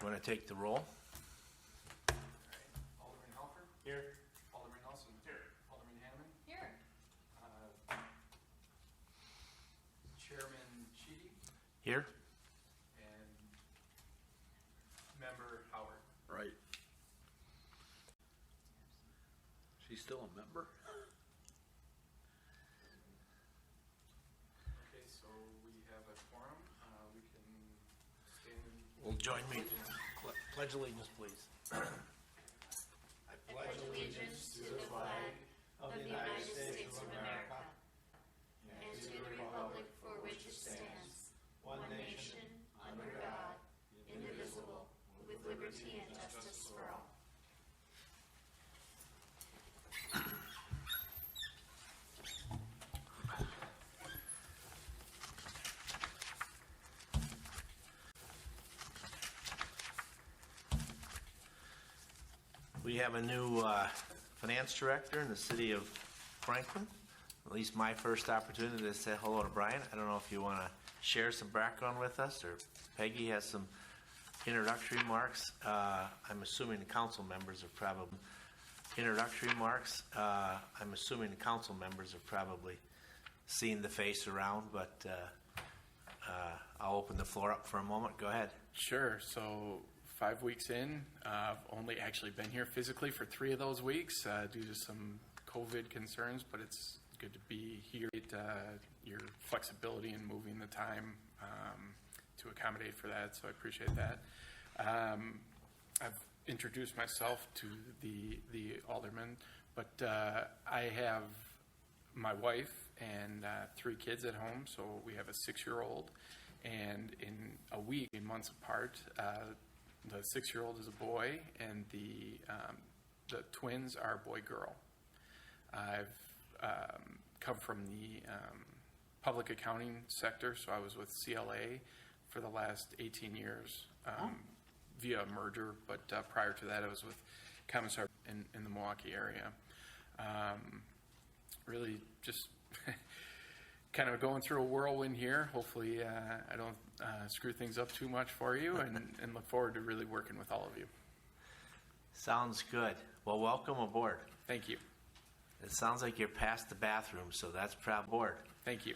You want to take the roll? Alderman Halford? Here. Alderman Nelson? Here. Alderman Hanneman? Here. Chairman Sheedy? Here. And Member Howard. Right. She's still a member? Okay, so we have a quorum. We can stand and... Well, join me. Pledge allegiance, please. I pledge allegiance to the flag of the United States of America and to the republic for which it stands, one nation, under God, indivisible, with liberty and justice for all. We have a new finance director in the city of Franklin. At least my first opportunity to say hello to Brian. I don't know if you want to share some background with us, or Peggy has some introductory remarks. I'm assuming the council members have probably seen the face around, but I'll open the floor up for a moment. Go ahead. Sure. So 5 weeks in, I've only actually been here physically for 3 of those weeks due to some COVID concerns, but it's good to be here. Your flexibility in moving the time to accommodate for that, so I appreciate that. I've introduced myself to the alderman, but I have my wife and 3 kids at home, so we have a 6-year-old, and in a week, months apart, the 6-year-old is a boy, and the twins are boy-girl. I've come from the public accounting sector, so I was with CLA for the last 18 years via a merger, but prior to that I was with Commissar in the Milwaukee area. Really just kind of going through a whirlwind here. Hopefully I don't screw things up too much for you, and look forward to really working with all of you. Sounds good. Well, welcome aboard. Thank you. It sounds like you're past the bathroom, so that's probably board. Thank you.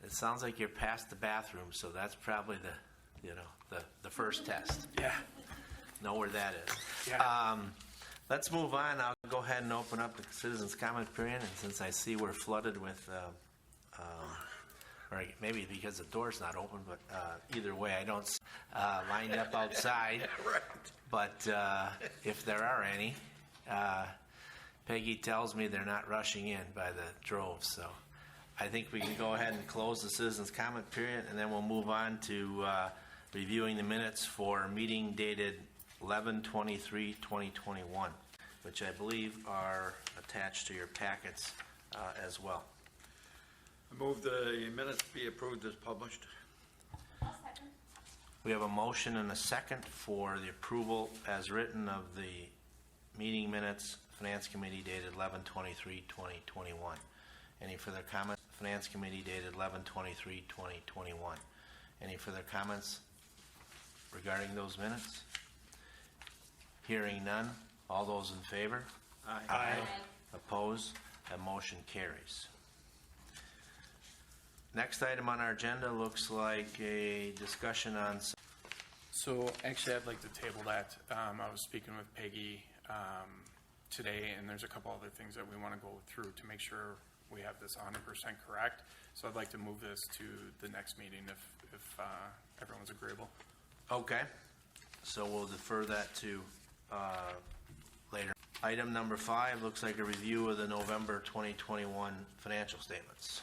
It sounds like you're past the bathroom, so that's probably the first test. Yeah. Know where that is. Yeah. Let's move on. I'll go ahead and open up the citizens' comment period, and since I see we're flooded with, or maybe because the door's not open, but either way, I don't lined up outside. Right. But if there are any, Peggy tells me they're not rushing in by the droves, so I think we can go ahead and close the citizens' comment period, and then we'll move on to reviewing the minutes for meeting dated 11/23/2021, which I believe are attached to your packets as well. I move the minutes be approved as published. I'll second. We have a motion and a second for the approval as written of the meeting minutes, Finance Committee dated 11/23/2021. Any further comments? Finance Committee dated 11/23/2021. Any further comments regarding those minutes? Hearing none. All those in favor? Aye. Aye. Opposed? That motion carries. Next item on our agenda looks like a discussion on... So actually, I'd like to table that. I was speaking with Peggy today, and there's a couple other things that we want to go through to make sure we have this 100% correct. So I'd like to move this to the next meeting if everyone's agreeable. Okay, so we'll defer that to later. Item number 5 looks like a review of the November 2021 financial statements.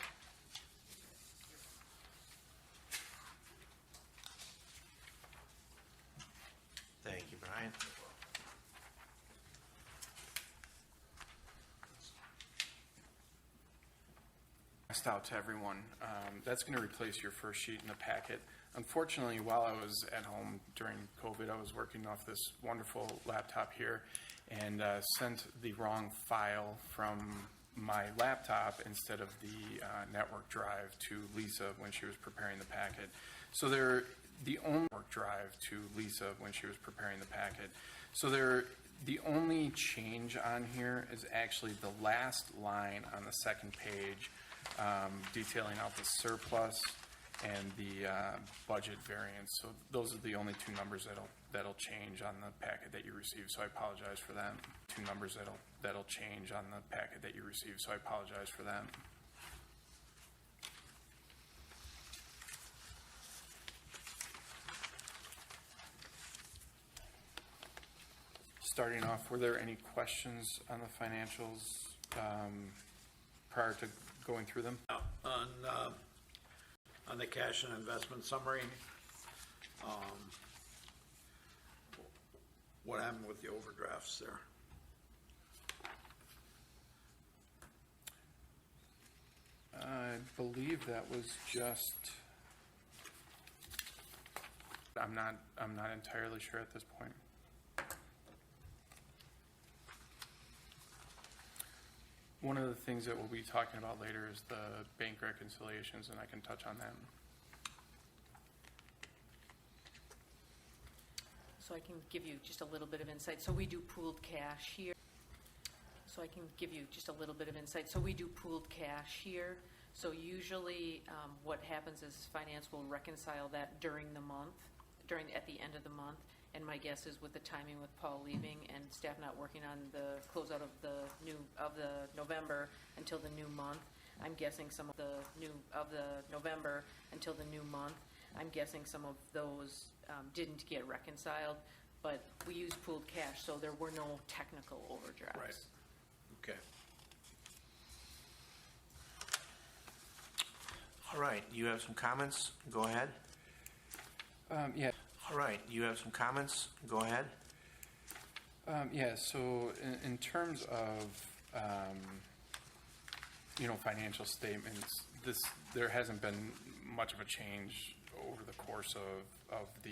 Thank you, Brian. Passed out to everyone. That's going to replace your first sheet in the packet. Unfortunately, while I was at home during COVID, I was working off this wonderful laptop here and sent the wrong file from my laptop instead of the network drive to Lisa when she was preparing the packet. So the only work drive to Lisa when she was preparing the packet. So the only change on here is actually the last line on the second page, detailing out the surplus and the budget variance. So those are the only two numbers that'll change on the packet that you received. So I apologize for that. Two numbers that'll change on the packet that you received. So I apologize for that. Starting off, were there any questions on the financials prior to going through them? On the cash and investment summary, what happened with the overdrafts there? I believe that was just, I'm not entirely sure at this point. One of the things that we'll be talking about later is the bank reconciliations, and I can touch on them. So I can give you just a little bit of insight. So we do pooled cash here. So I can give you just a little bit of insight. So we do pooled cash here. So usually what happens is finance will reconcile that during the month, at the end of the month. And my guess is with the timing with Paul leaving and staff not working on the closeout of the November until the new month, I'm guessing some of the November until the new month, I'm guessing some of those didn't get reconciled, but we used pooled cash, so there were no technical overdrafts. Right. Okay. All right, you have some comments? Go ahead. Yeah. All right, you have some comments? Go ahead. Yeah, so in terms of, financial statements, there hasn't been much of a change over the course of the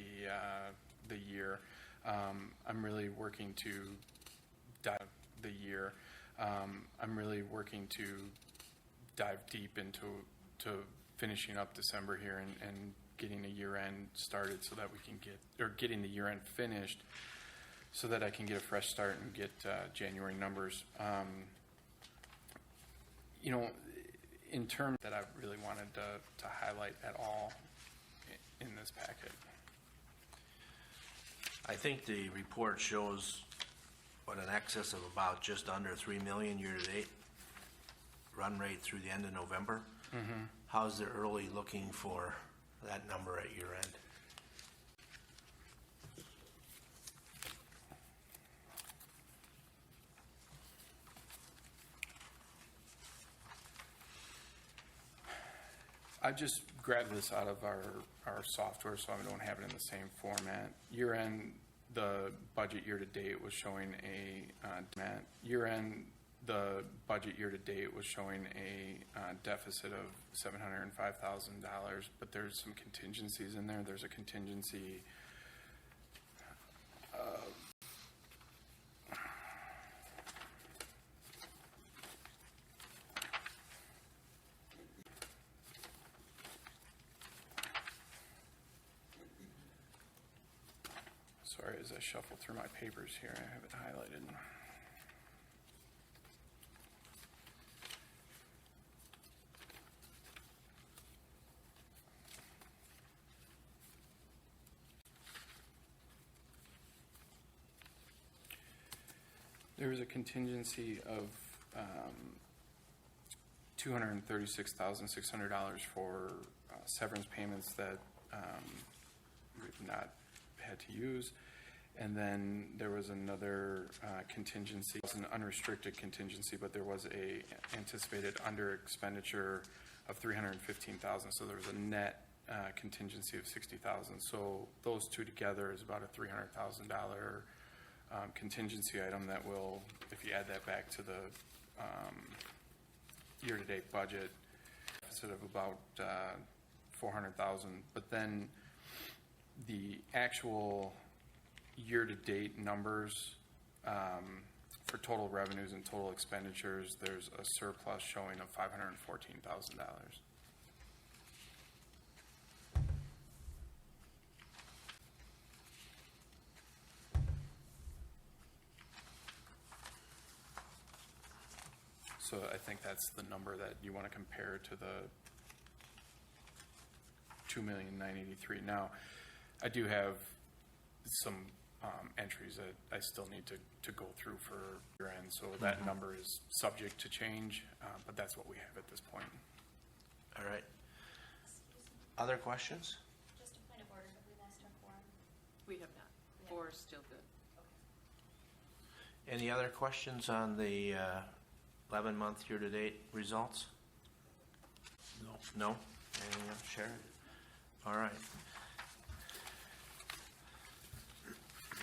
year. I'm really working to dive deep into finishing up December here and getting a year-end started so that we can getting the year-end finished so that I can get a fresh start and get January numbers. In terms that I really wanted to highlight at all in this packet. I think the report shows an excess of about just under 3 million year-to-date run rate through the end of November. Mm-hmm. How's the early looking for that number at year end? I just grabbed this out of our software, so I don't have it in the same format. Year end, the budget year to date was showing a deficit of $705,000, but there's some contingencies in there. There's a contingency. Sorry, as I shuffle through my papers here, I have it highlighted. There was a contingency of $236,600 for severance payments that we've not had to use. And then there was another contingency. It was an unrestricted contingency, but there was a anticipated under expenditure of $315,000. So there was a net contingency of $60,000. So those two together is about a $300,000 contingency item that will, if you add that back to the year-to-date budget, deficit of about $400,000. But then the actual year-to-date numbers for total revenues and total expenditures, there's a surplus showing of $514,000. So I think that's the number that you want to compare to the 2,983,000. Now, I do have some entries that I still need to go through for year end, so that number is subject to change, but that's what we have at this point. All right. Other questions? Just a point of order, have we lost our quorum? We have not. 4 is still good. Any other questions on the 11-month year-to-date results? No? Anything else, Sharon? All right.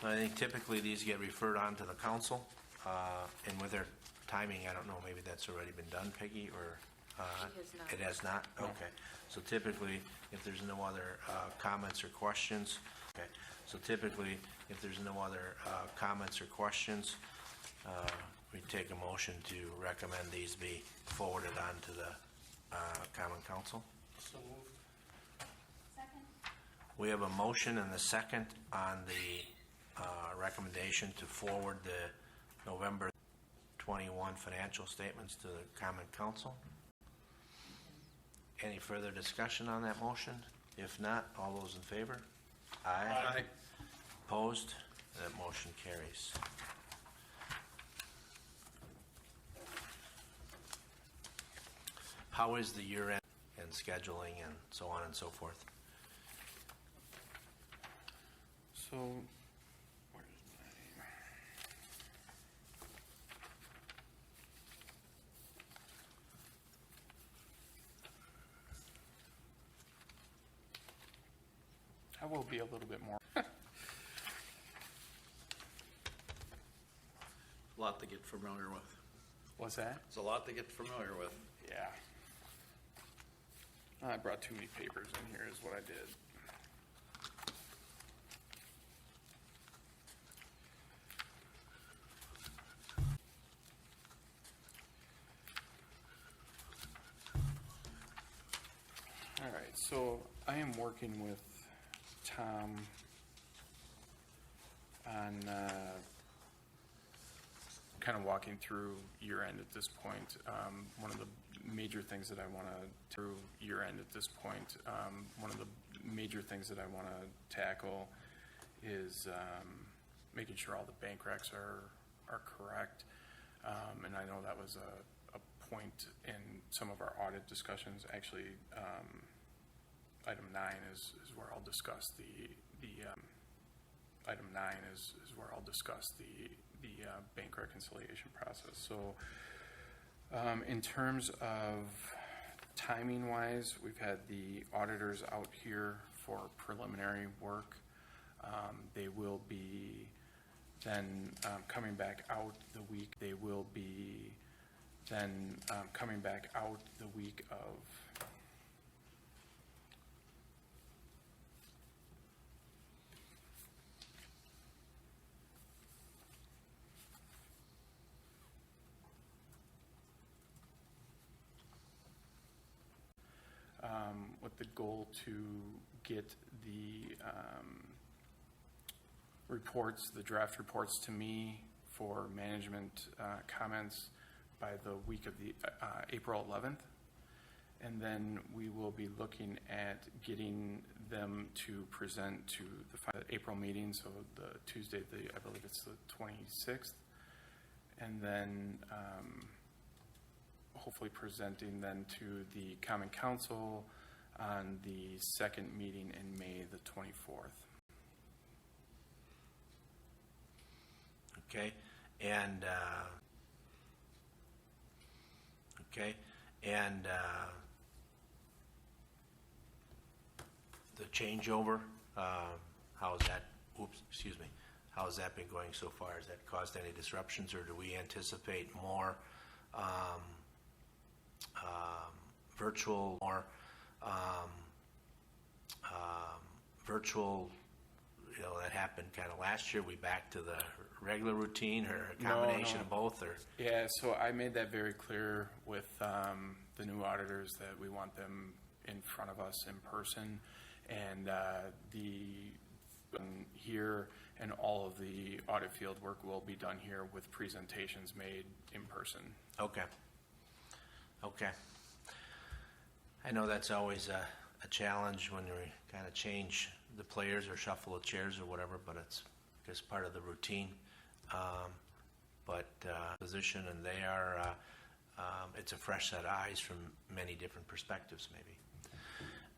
I think typically these get referred on to the council, and with their timing, I don't know, maybe that's already been done, Peggy, or? It has not. It has not? Okay. So typically, if there's no other comments or questions, okay. So typically, if there's no other comments or questions, we take a motion to recommend these be forwarded on to the common council. So moved. Second? We have a motion and a second on the recommendation to forward the November 21 financial statements to the common council. Any further discussion on that motion? If not, all those in favor? Aye. Opposed? That motion carries. How is the year-end and scheduling and so on and so forth? So, where's my? I will be a little bit more. A lot to get familiar with. What's that? It's a lot to get familiar with. Yeah. I brought too many papers in here is what I did. All right, so I am working with Tom on kind of walking through year end at this point. One of the major things that I want to tackle is making sure all the bank recs are correct. And I know that was a point in some of our audit discussions. Actually, item 9 is where I'll discuss the bank reconciliation process. So in terms of timing wise, we've had the auditors out here for preliminary work. They will be then coming back out the week. Of with the goal to get the the draft reports to me for management comments by the week of the April 11th. And then we will be looking at getting them to present to the April meeting, so the Tuesday, I believe it's the 26th. And then hopefully presenting then to the Common Council on the second meeting in May, the 24th. Okay, and the changeover, how is that, how has that been going so far? Has that caused any disruptions, or do we anticipate more virtual, that happened kind of last year? We back to the regular routine, or a combination of both? Or yeah, so I made that very clear with the new auditors that we want them in front of us in person, and here, and all of the audit field work will be done here with presentations made in person. Okay. Okay. I know that's always a challenge when we kind of change the players or shuffle the chairs or whatever, but it's just part of the routine. Position, and they are, it's a fresh set of eyes from many different perspectives, maybe.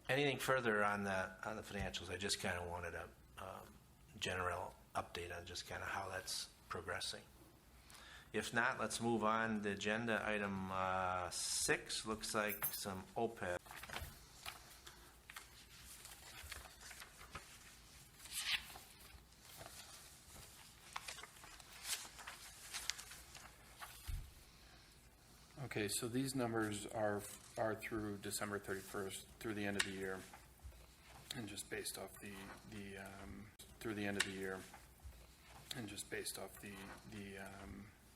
Anything further on the financials? I just kind of wanted a general update on just kind of how that's progressing. If not, let's move on. The agenda item 6 looks like some OPEB. Okay, so these numbers are through December 31st, through the end of the year, and just based off through the end of the year, and just based off the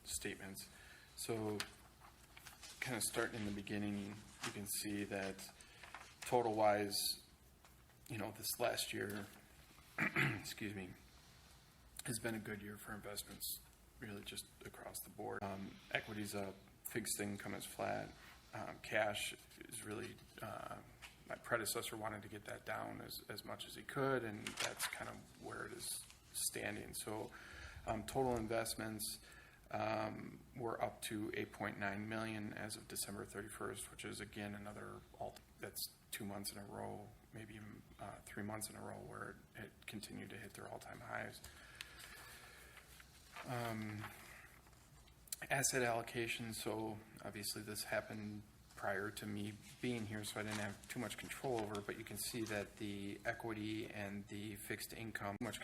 statements. So, kind of starting in the beginning, you can see that total wise, this last year, excuse me, has been a good year for investments, really just across the board. Equities up. Fixed income is flat. Cash is really, my predecessor wanted to get that down as much as he could, and that's kind of where it is standing. So total investments were up to $8.9 million as of December 31st, which is, again, that's 2 months in a row, maybe even 3 months in a row where it continued to hit their all-time highs. Asset allocation, so obviously this happened prior to me being here, so I didn't have too much control over, but you can see that the equity and the fixed income are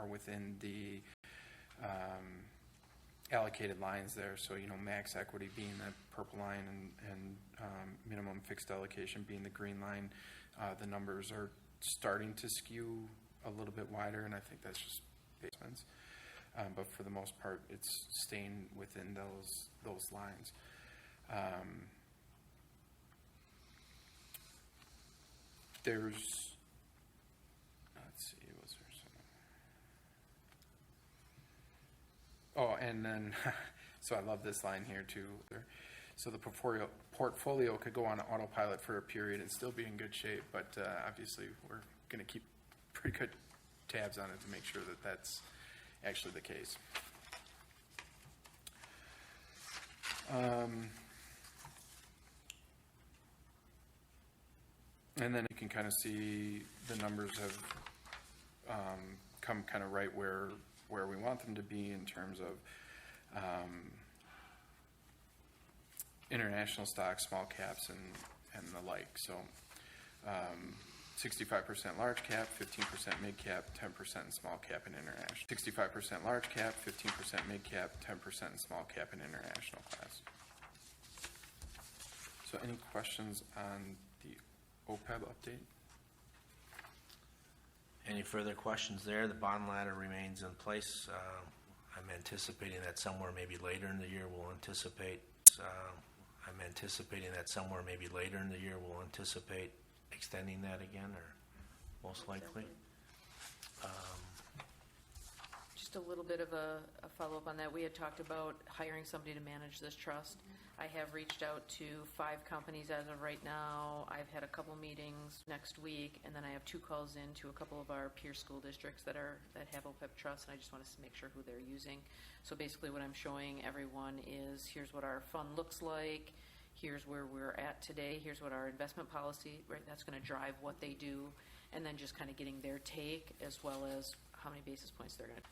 within the allocated lines there. So, max equity being the purple line and minimum fixed allocation being the green line. The numbers are starting to skew a little bit wider, and I think that's just basements, but for the most part, it's staying within those lines. Let's see, was there something? Oh, and then, so I love this line here too. So the portfolio could go on autopilot for a period and still be in good shape, but obviously we're going to keep pretty good tabs on it to make sure that that's actually the case. And then you can kind of see the numbers have come kind of right where we want them to be in terms of international stocks, small caps, and the like. So 65% large cap, 15% mid cap, 10% in small cap and international. 65% large cap, 15% mid cap, 10% in small cap and international class. So any questions on the OPEB update? Any further questions there? The bottom ladder remains in place. I'm anticipating that somewhere maybe later in the year we'll anticipate extending that again, or most likely. Just a little bit of a follow-up on that. We had talked about hiring somebody to manage this trust. I have reached out to 5 companies as of right now. I've had a couple meetings next week, and then I have 2 calls in to a couple of our peer school districts that have OPEB trusts, and I just want to make sure who they're using. So basically what I'm showing everyone is here's what our fund looks like, here's where we're at today, here's what our investment policy, right, that's going to drive what they do, and then just kind of getting their take as well as how many basis points they're going to.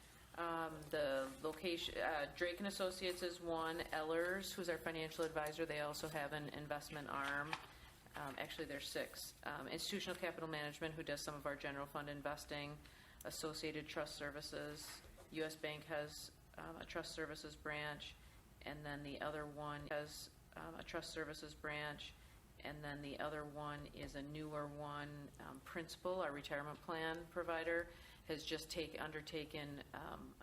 The location, Drake & Associates is one. Ellers, who's our financial advisor, they also have an investment arm. Actually, there's 6. Institutional Capital Management, who does some of our general fund investing. Associated Trust Services. U.S. Bank has a trust services branch. And then the other one has a trust services branch. And then the other one is a newer one. Principal, our retirement plan provider, has just undertaken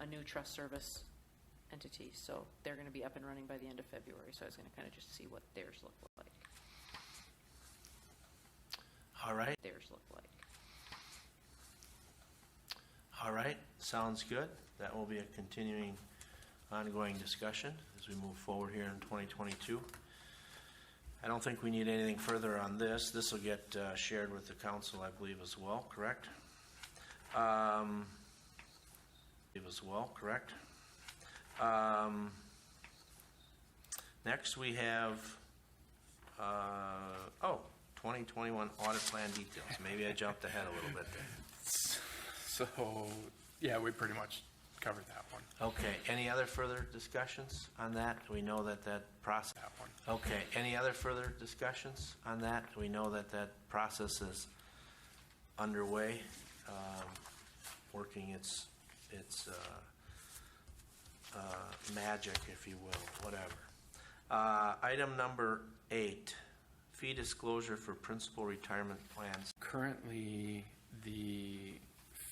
a new trust service entity. So they're going to be up and running by the end of February. So I was going to kind of just see what theirs look like. All right. Theirs look like. All right. Sounds good. That will be a continuing ongoing discussion as we move forward here in 2022. I don't think we need anything further on this. This will get shared with the council, I believe, as well, correct? Next, we have, 2021 audit plan details. Maybe I jumped ahead a little bit there. So, yeah, we pretty much covered that one. Okay, any other further discussions on that? We know that process. Okay, any other further discussions on that? We know that process is underway, working its magic, if you will, whatever. Item number 8, fee disclosure for principal retirement plans. Currently, the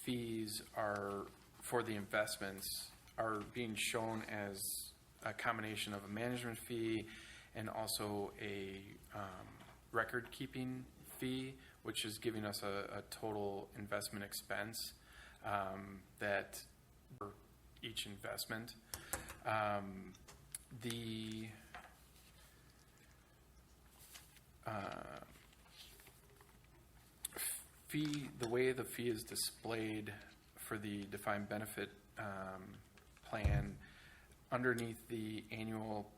fees are, for the investments, are being shown as a combination of a management fee and also a record-keeping fee, which is giving us a total investment expense that for each investment. The fee, the way the fee is displayed for the defined benefit plan, underneath the annual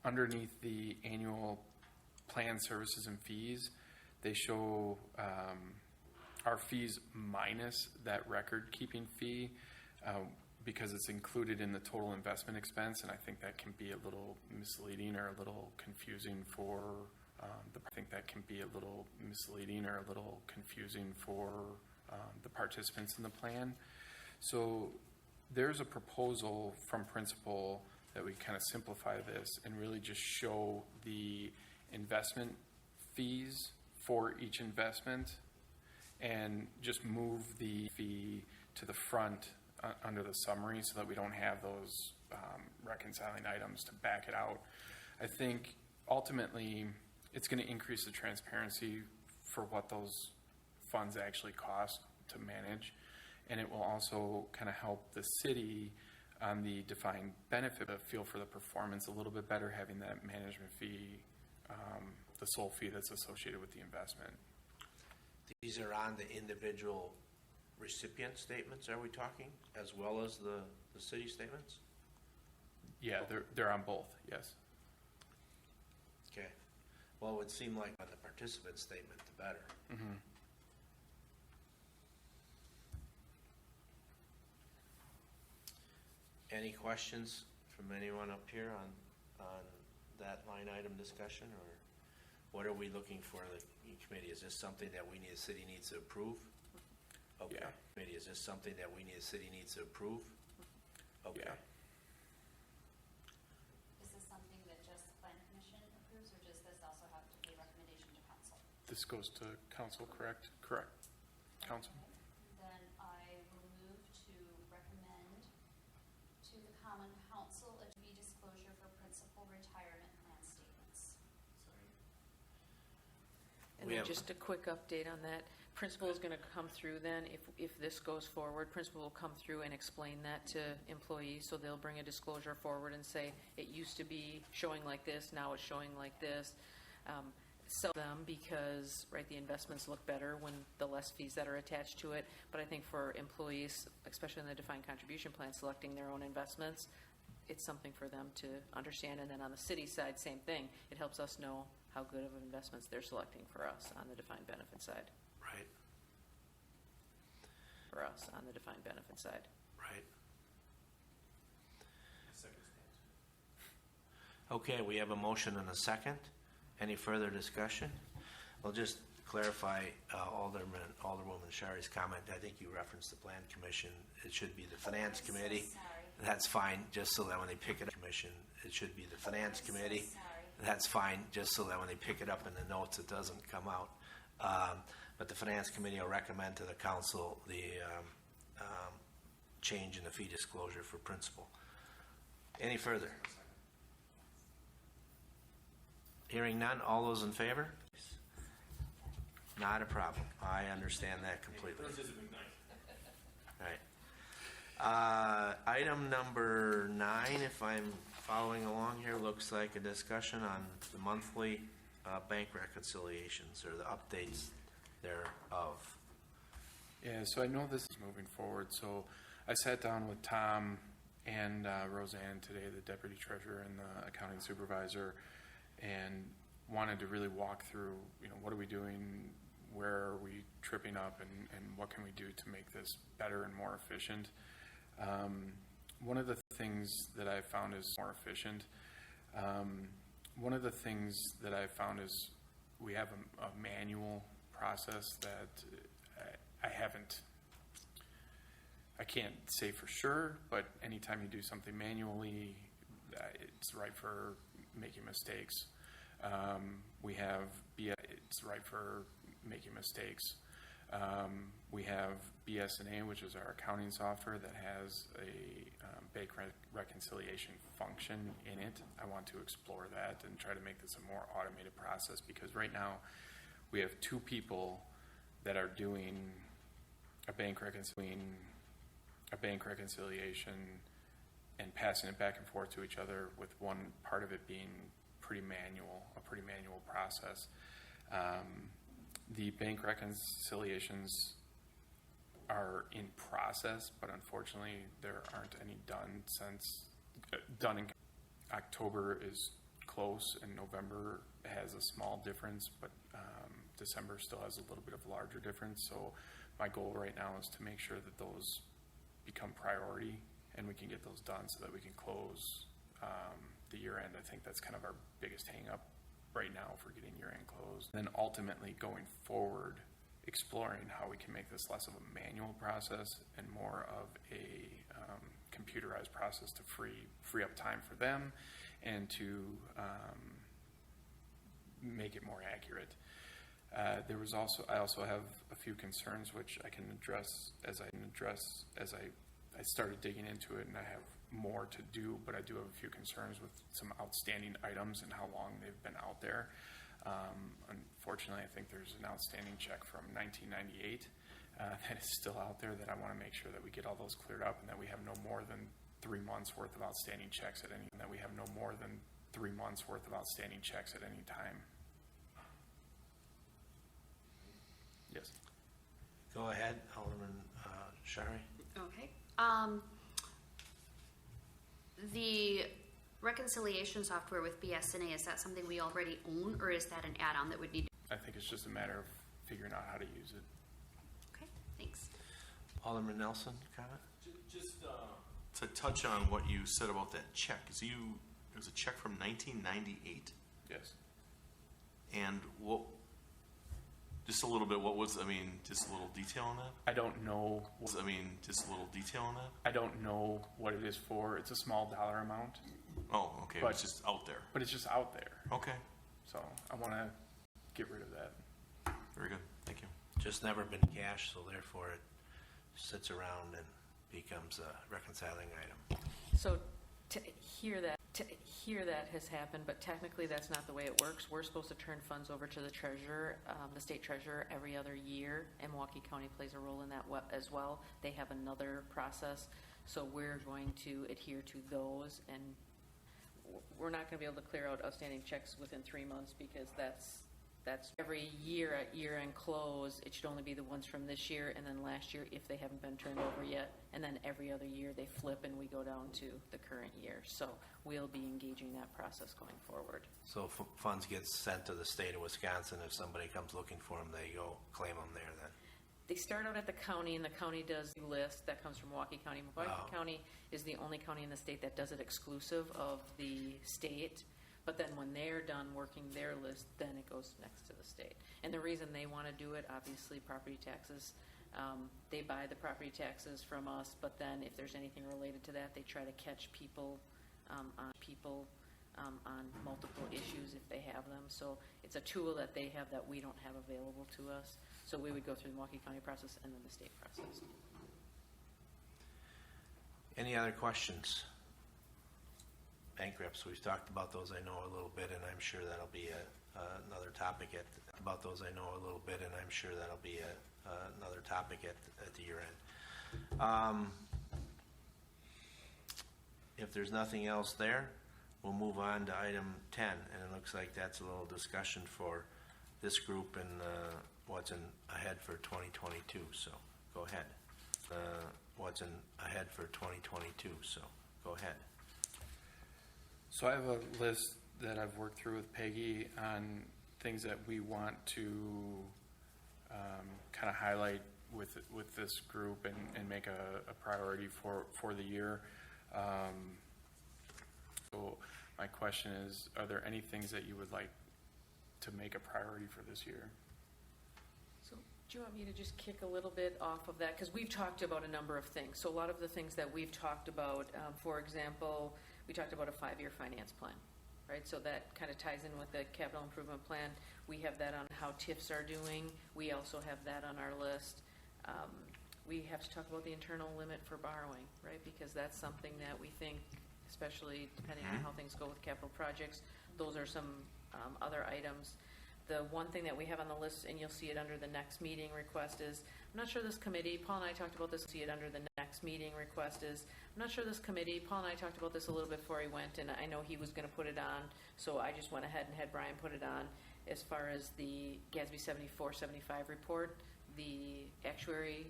underneath the annual plan services and fees, they show our fees minus that record-keeping fee because it's included in the total investment expense, and I think that can be a little misleading or a little confusing for the participants in the plan. So there's a proposal from principal that we kind of simplify this and really just show the investment fees for each investment and just move the fee to the front under the summary so that we don't have those reconciling items to back it out. I think ultimately it's going to increase the transparency for what those funds actually cost to manage, and it will also kind of help the city on the defined benefit feel for the performance a little bit better, having that management fee, the sole fee that's associated with the investment. These are on the individual recipient statements, are we talking, as well as the city statements? Yeah, they're on both, yes. Okay. Well, it would seem like on the participant statement, the better. Mm-hmm. Any questions from anyone up here on that line item discussion, or what are we looking for the committee? Is this something that the city needs to approve? Okay. Yeah. Committee, is this something that the city needs to approve? Okay. Yeah. Is this something that just the plan commission approves, or does this also have to be a recommendation to council? This goes to council, correct? Correct. Council. Okay. Then I will move to recommend to the common council a fee disclosure for principal retirement plan statements. And then just a quick update on that. Principal is going to come through then, if this goes forward, principal will come through and explain that to employees, so they'll bring a disclosure forward and say, it used to be showing like this, now it's showing like this. Sell them because, right, the investments look better when the less fees that are attached to it. But I think for employees, especially in the defined contribution plan, selecting their own investments, it's something for them to understand. And then on the city side, same thing. It helps us know how good of investments they're selecting for us on the defined benefit side. Right. For us on the defined benefit side. Right. Okay, we have a motion and a second. Any further discussion? I'll just clarify Alderwoman Shari's comment. I think you referenced the Plan Commission. It should be the Finance Committee. So sorry. That's fine, just so that when they pick it up, Commission, it should be the Finance Committee. So sorry. That's fine, just so that when they pick it up in the notes, it doesn't come out. But the Finance Committee will recommend to the council the change in the fee disclosure for principal. Any further? Hearing none, all those in favor? Not a problem. I understand that completely. Right. Item number 9, if I'm following along here, looks like a discussion on the monthly bank reconciliations or the updates thereof. Yeah, so I know this is moving forward, so I sat down with Tom and Roseanne today, the deputy treasurer and the accounting supervisor, and wanted to really walk through, what are we doing, where are we tripping up, and what can we do to make this better and more efficient. One of the things that I found is more efficient. One of the things that I found is we have a manual process that I can't say for sure, but anytime you do something manually, it's ripe for making mistakes. We have BS&A, which is our accounting software that has a bank reconciliation function in it. I want to explore that and try to make this a more automated process, because right now we have 2 people that are doing a bank reconciliation and passing it back and forth to each other, with one part of it being a pretty manual process. The bank reconciliations are in process, but unfortunately there aren't any done in October is close, and November has a small difference, but December still has a little bit of a larger difference. So my goal right now is to make sure that those become priority and we can get those done so that we can close the year end. I think that's kind of our biggest hang up right now for getting year end closed. Then ultimately going forward, exploring how we can make this less of a manual process and more of a computerized process to free up time for them and to make it more accurate. I also have a few concerns which I can address as I started digging into it, and I have more to do, but I do have a few concerns with some outstanding items and how long they've been out there. Unfortunately, I think there's an outstanding check from 1998 that is still out there that I want to make sure that we get all those cleared up, and that we have no more than 3 months worth of outstanding checks at any time. Yes. Go ahead, Alderman Shari. Okay. The reconciliation software with BS&A, is that something we already own, or is that an add-on that would need? I think it's just a matter of figuring out how to use it. Okay, thanks. Alderman Nelson, comment? Just to touch on what you said about that check. It was a check from 1998, Yes. and just a little bit. Just a little detail on that. I don't know. Just a little detail on that. I don't know what it is for. It's a small dollar amount, Oh, okay. But- It's just out there. but it's just out there. Okay, So I want to get rid of that. very good. Thank you. Just never been cashed, so therefore it sits around and becomes a reconciling item. So to hear that has happened, but technically that's not the way it works. We're supposed to turn funds over to the treasurer, the state treasurer, every other year, and Milwaukee County plays a role in that as well. They have another process, so we're going to adhere to those, and we're not going to be able to clear out outstanding checks within 3 months, because that's every year at year-end close. It should only be the ones from this year and then last year if they haven't been turned over yet, and then every other year they flip and we go down to the current year. So we'll be engaging that process going forward. So funds get sent to the state of Wisconsin. If somebody comes looking for them, they go claim them there then. They start out at the county, and the county does the list that comes from Milwaukee County. Milwaukee County is the only county in the state that does it exclusive of the state. But then when they're done working their list, then it goes next to the state. And the reason they want to do it, obviously, property taxes. They buy the property taxes from us, but then if there's anything related to that, they try to catch people on multiple issues if they have them. So it's a tool that they have that we don't have available to us. So we would go through the Milwaukee County process and then the state process. Any other questions? Bank reps, we've talked about those, I know a little bit, and I'm sure that'll be another topic at the year end. If there's nothing else there, we'll move on to item 10, and it looks like that's a little discussion for this group and what's in ahead for 2022, so go ahead. What's in ahead for 2022, so go ahead. So I have a list that I've worked through with Peggy on things that we want to kind of highlight with this group and make a priority for the year. So my question is, are there any things that you would like to make a priority for this year? So do you want me to just kick a little bit off of that? Because we've talked about a number of things. So a lot of the things that we've talked about, for example, we talked about a 5-year finance plan, right? So that kind of ties in with the capital improvement plan. We have that on how TIFs are doing. We also have that on our list. We have to talk about the internal limit for borrowing, right? Because that's something that we think, especially depending on how things go with capital projects, those are some other items. The one thing that we have on the list, and you'll see it under the next meeting request, is, I'm not sure this committee, Paul and I talked about this, see it under the next meeting request is, I'm not sure this committee, Paul and I talked about this a little bit before he went, and I know he was gonna put it on, so I just went ahead and had Brian put it on. As far as the GASB 74-75 report, the actuary,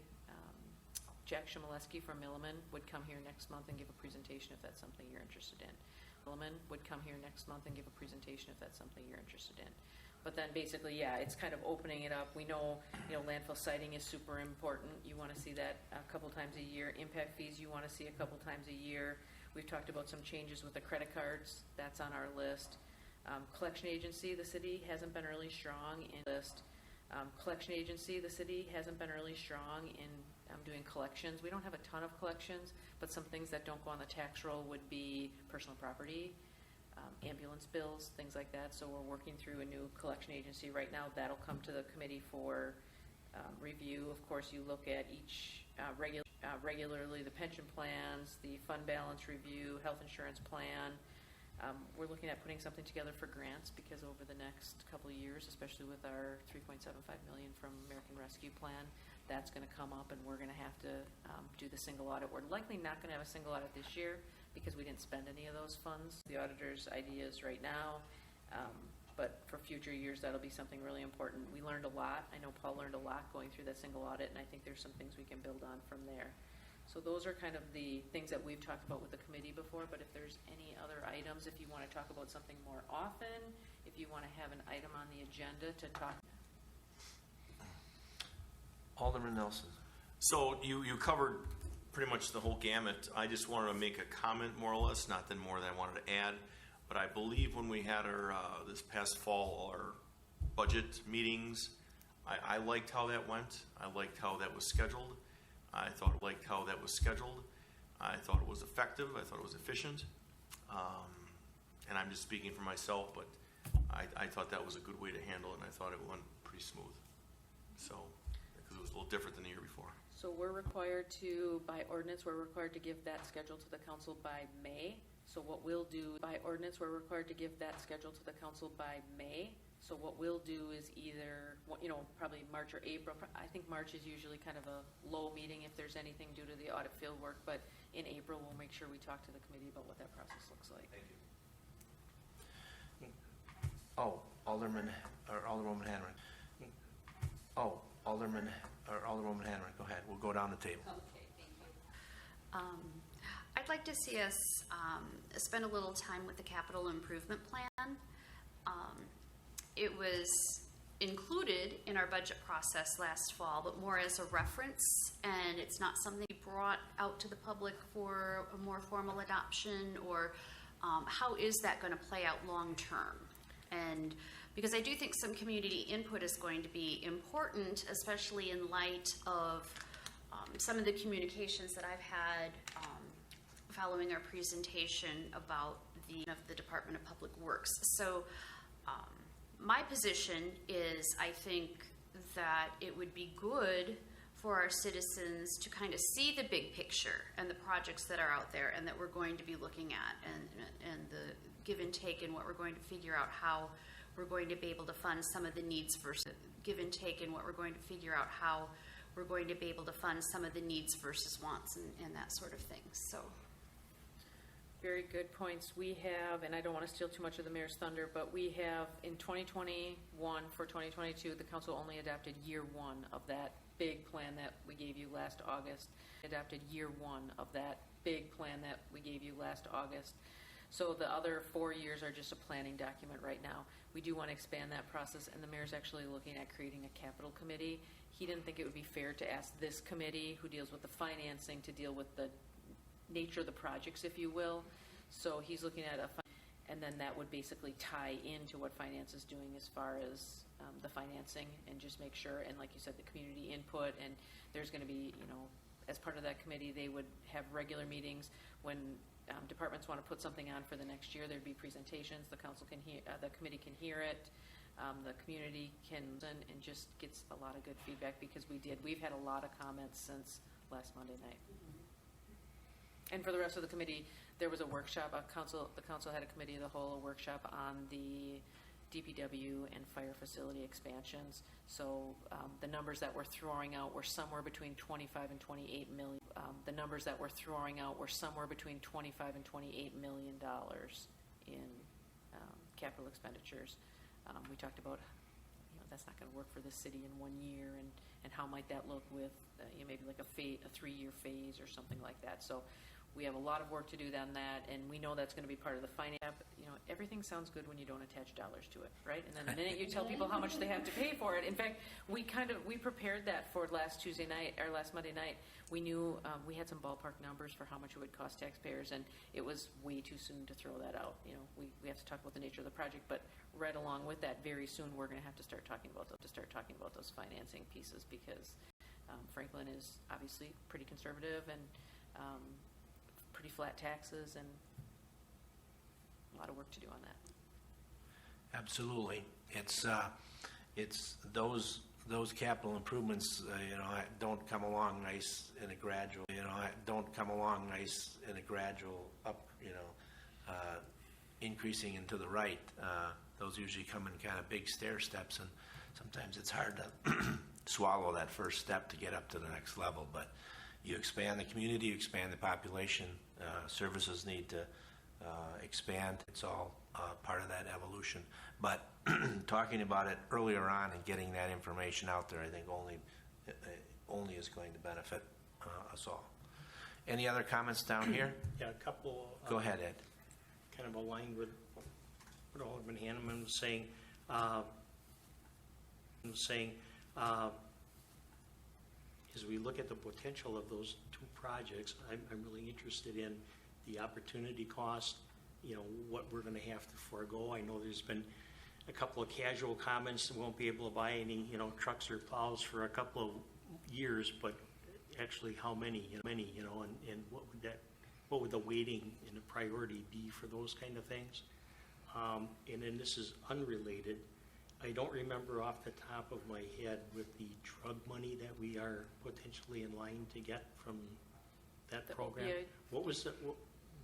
Jack Shimoleski from Milliman would come here next month and give a presentation if that's something you're interested in. Milliman would come here next month and give a presentation if that's something you're interested in. But then basically, yeah, it's kind of opening it up. We know, landfill siting is super important. You want to see that a couple times a year. Impact fees you want to see a couple times a year. We've talked about some changes with the credit cards. That's on our list. Collection agency, the city hasn't been really strong in list. Collection agency, the city hasn't been really strong in doing collections. We don't have a ton of collections, but some things that don't go on the tax roll would be personal property, ambulance bills, things like that. So we're working through a new collection agency right now. That'll come to the committee for review. Of course, you look at each regularly the pension plans, the fund balance review, health insurance plan. We're looking at putting something together for grants because over the next couple of years, especially with our $3.75 million from American Rescue Plan, that's going to come up and we're going to have to do the single audit. We're likely not going to have a single audit this year because we didn't spend any of those funds. The auditor's ideas right now, but for future years, that'll be something really important. We learned a lot. I know Paul learned a lot going through that single audit, and I think there's some things we can build on from there. So those are kind of the things that we've talked about with the committee before, but if there's any other items, if you want to talk about something more often, if you want to have an item on the agenda to talk. Alderman Nelson. So you covered pretty much the whole gamut. I just wanted to make a comment, more or less, not than more than I wanted to add. But I believe when we had our this past fall, our budget meetings, I liked how that went. I liked how that was scheduled. I liked how that was scheduled. I thought it was effective. I thought it was efficient. And I'm just speaking for myself, but I thought that was a good way to handle it, and I thought it went pretty smooth. So, because it was a little different than the year before. So we're required to, by ordinance, we're required to give that schedule to the council by May. So what we'll do, by ordinance, we're required to give that schedule to the council by May. So what we'll do is either, probably March or April. I think March is usually kind of a low meeting if there's anything due to the audit field work, but in April, we'll make sure we talk to the committee about what that process looks like. Thank you. Oh, Alderwoman Hanneman. Oh, Alderwoman Hanneman, go ahead. We'll go down the table. Okay, thank you. I'd like to see us spend a little time with the capital improvement plan. It was included in our budget process last fall, but more as a reference, and it's not something we brought out to the public for a more formal adoption, or how is that going to play out long term? And because I do think some community input is going to be important, especially in light of some of the communications that I've had following our presentation about the Department of Public Works. So my position is, I think that it would be good for our citizens to kind of see the big picture and the projects that are out there and that we're going to be looking at, and the give and take in what we're going to figure out how we're going to be able to fund some of the needs versus give and take in what we're going to figure out how we're going to be able to fund some of the needs versus wants and that sort of thing. So Very good points. We have, and I don't want to steal too much of the mayor's thunder, but we have in 2021 for 2022, the council only adopted year one of that big plan that we gave you last August. Adopted year one of that big plan that we gave you last August. So the other 4 years are just a planning document right now. We do want to expand that process, and the mayor's actually looking at creating a capital committee. He didn't think it would be fair to ask this committee, who deals with the financing, to deal with the nature of the projects, if you will. So he's looking at and then that would basically tie into what finance is doing as far as the financing, and just make sure, and like you said, the community input, and there's going to be, as part of that committee, they would have regular meetings when departments want to put something on for the next year. There'd be presentations. The council can hear, the committee can hear it. The community can listen and just gets a lot of good feedback, because we've had a lot of comments since last Monday night. And for the rest of the committee, there was a workshop. The council had a committee of the whole, a workshop on the DPW and fire facility expansions. So the numbers that we're throwing out were somewhere between 25 and 28 million. The numbers that we're throwing out were somewhere between 25 and 28 million dollars in capital expenditures. We talked about, that's not going to work for the city in 1 year, and how might that look with maybe like a 3-year phase or something like that. So we have a lot of work to do on that, and we know that's going to be part of the finance. Everything sounds good when you don't attach dollars to it, right? And then the minute you tell people how much they have to pay for it. In fact, we prepared that for last Monday night. We knew we had some ballpark numbers for how much it would cost taxpayers, and it was way too soon to throw that out. We have to talk about the nature of the project, but right along with that, very soon we're going to have to start talking about those financing pieces, because Franklin is obviously pretty conservative and pretty flat taxes, and a lot of work to do on that. Absolutely. It's those capital improvements, don't come along nice in a gradual, up, increasing into the right. Those usually come in kind of big stair steps, and sometimes it's hard to swallow that first step to get up to the next level. But you expand the community, you expand the population, services need to expand. It's all part of that evolution. But talking about it earlier on and getting that information out there, I think only is going to benefit us all. Any other comments down here? Yeah, a couple. Go ahead, Ed. Kind of aligned with what Alderman Hanneman was saying. As we look at the potential of those two projects, I'm really interested in the opportunity cost, what we're going to have to forego. I know there's been a couple of casual comments that won't be able to buy any, trucks or plows for a couple of years, but actually how many, and what would the weighting and the priority be for those kind of things? And then this is unrelated. I don't remember off the top of my head with the drug money that we are potentially in line to get from that program. Yeah.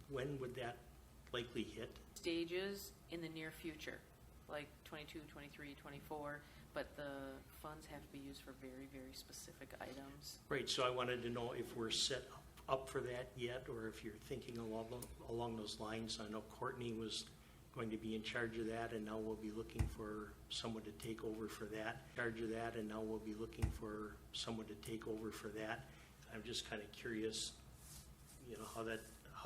When would that likely hit? Stages in the near future, like 22, 23, 24, but the funds have to be used for very, very specific items. Right, so I wanted to know if we're set up for that yet, or if you're thinking along those lines. I know Courtney was going to be in charge of that, and now we'll be looking for someone to take over for that. I'm just kind of curious, how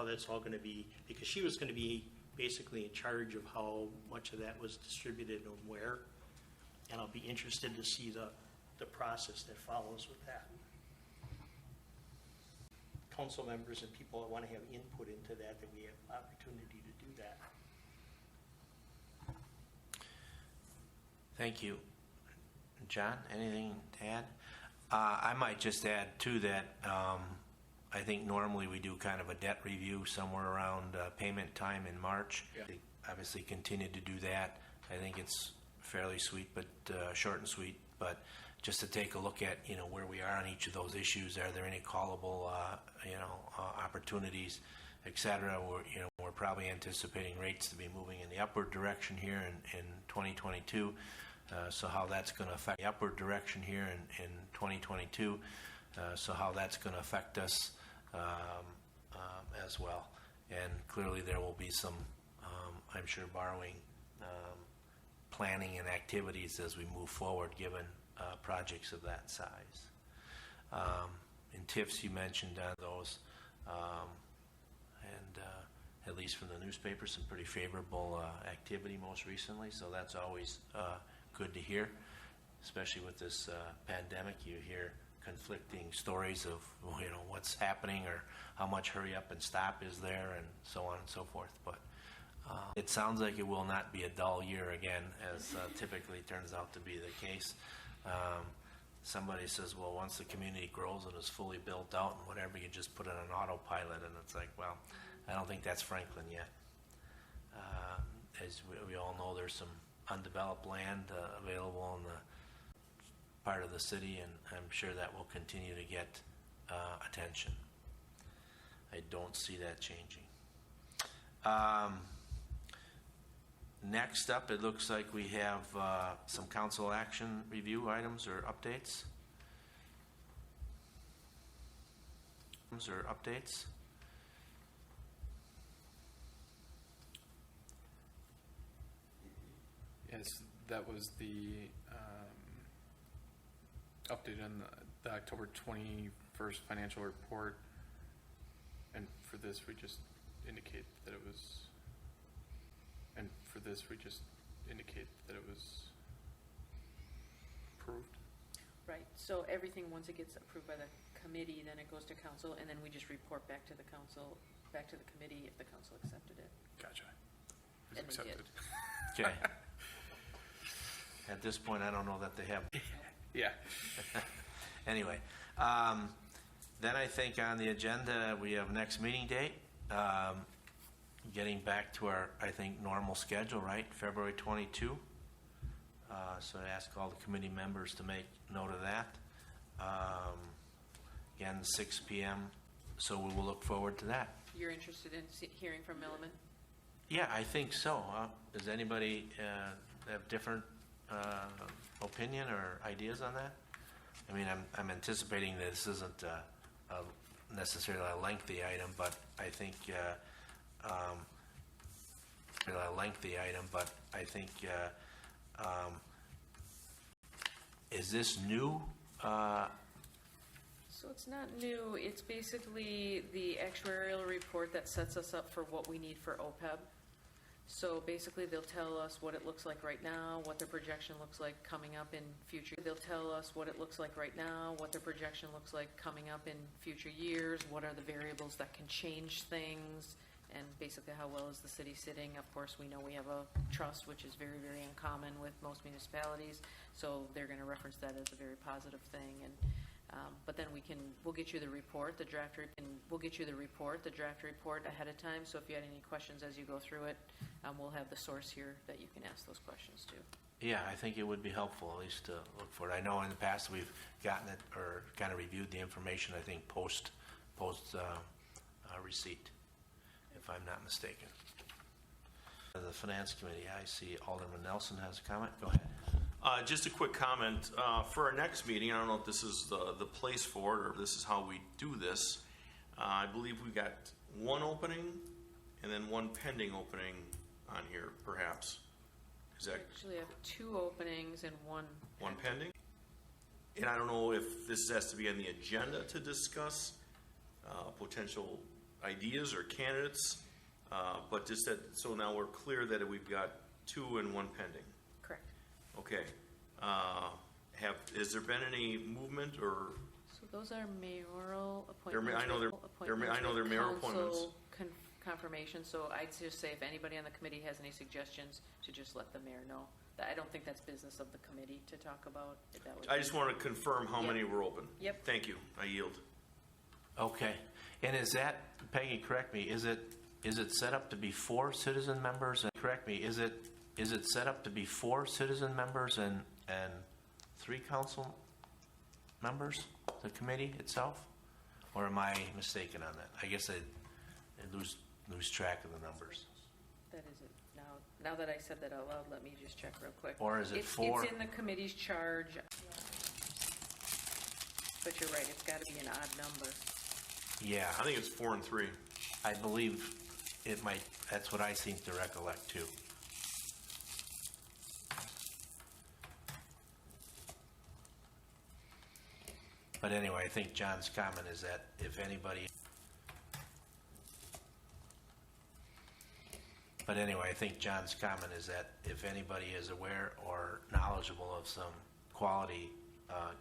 that's all going to be, because she was going to be basically in charge of how much of that was distributed and where, and I'll be interested to see the process that follows with that. Council members and people that want to have input into that we have opportunity to do that. Thank you. John, anything to add? I might just add, too, that I think normally we do kind of a debt review somewhere around payment time in March. Yeah. We obviously continue to do that. I think it's fairly sweet, but short and sweet. But just to take a look at, where we are on each of those issues. Are there any callable, opportunities, et cetera? We're probably anticipating rates to be moving in the upward direction here in 2022. So how that's going to affect the upward direction here in 2022. So how that's going to affect us as well. And clearly there will be some, I'm sure, borrowing, planning and activities as we move forward, given projects of that size. In TIFs, you mentioned those, and at least from the newspaper, some pretty favorable activity most recently, so that's always good to hear, especially with this pandemic. You hear conflicting stories of, you know, what's happening or how much hurry up and stop is there, and so on and so forth. But it sounds like it will not be a dull year again, as typically turns out to be the case. Somebody says, well, once the community grows and is fully built out and whatever, you just put it on autopilot, and it's like, well, I don't think that's Franklin yet. As we all know, there's some undeveloped land available in the part of the city, and I'm sure that will continue to get attention. I don't see that changing. Next up, it looks like we have some council action review items or updates. Yes, that was the update on the October 21st financial report. And for this, we just indicate that it was approved. Right, so everything, once it gets approved by the committee, then it goes to council, and then we just report back to the council, back to the committee if the council accepted it. Gotcha. It was And we did. accepted. Okay. At this point, I don't know that they have. Yeah. Anyway, then I think on the agenda, we have next meeting date. Getting back to our, I think, normal schedule, right? February 22. So I ask all the committee members to make note of that. Again, 6 p.m. So we will look forward to that. You're interested in hearing from Milliman? Yeah, I think so. Does anybody have different opinion or ideas on that? I mean, I'm anticipating that this isn't necessarily a lengthy item, but I think is this new? So it's not new, it's basically the actuarial report that sets us up for what we need for OPEB. So basically, they'll tell us what it looks like right now, what their projection looks like coming up in future. They'll tell us what it looks like right now, what their projection looks like coming up in future years, what are the variables that can change things, and basically how well is the city sitting. Of course, we know we have a trust, which is very, very uncommon with most municipalities, so they're going to reference that as a very positive thing. And but then we'll get you the report, the draft report ahead of time. So if you had any questions as you go through it, we'll have the source here that you can ask those questions to. Yeah, I think it would be helpful at least to look for it. I know in the past we've gotten it or kind of reviewed the information, I think, post receipt, if I'm not mistaken. The Finance Committee, I see Alderman Nelson has a comment. Go ahead. Just a quick comment. For our next meeting, I don't know if this is the place for it or if this is how we do this. I believe we got one opening and then one pending opening on here, perhaps. Is that We actually have two openings and one pending? And I don't know if this has to be on the agenda to discuss potential ideas or candidates, but just that, so now we're clear that we've got two and one pending. Correct. Okay. Has there been any movement or? So those are mayoral appointments. I know they're mayor appointments. Council confirmation, so I'd just say if anybody on the committee has any suggestions, to just let the mayor know. I don't think that's business of the committee to talk about. I just want to confirm how Yep. many were open. Yep. Thank you. I yield. Okay. And is that, Peggy, correct me, is it set up to be 4 citizen members? And correct me, is it set up to be 4 citizen members and 3 council members, the committee itself? Or am I mistaken on that? I guess I lose track of the numbers. That is it. Now that I said that out loud, let me just check real quick. Or is it 4? It's in the committee's charge. But you're right, it's got to be an odd number. Yeah, I think it's 4 and 3. I believe it might, that's what I seem to recollect too. But anyway, I think John's comment is that if anybody, is aware or knowledgeable of some quality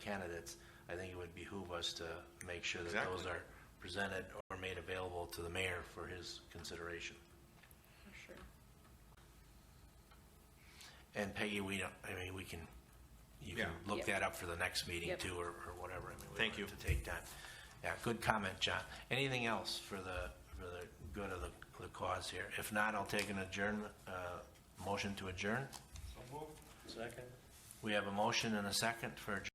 candidates, I think it would behoove us to make sure that Exactly. those are presented or made available to the mayor for his consideration. For sure. And Peggy, we can, you can Yeah. look Yep. that up for the next meeting Yep. too, or whatever. We Thank want you. it to take time. Yeah, good comment, John. Anything else for the good of the cause here? If not, I'll take an motion to adjourn. Second. We have a motion and a second for adjournment.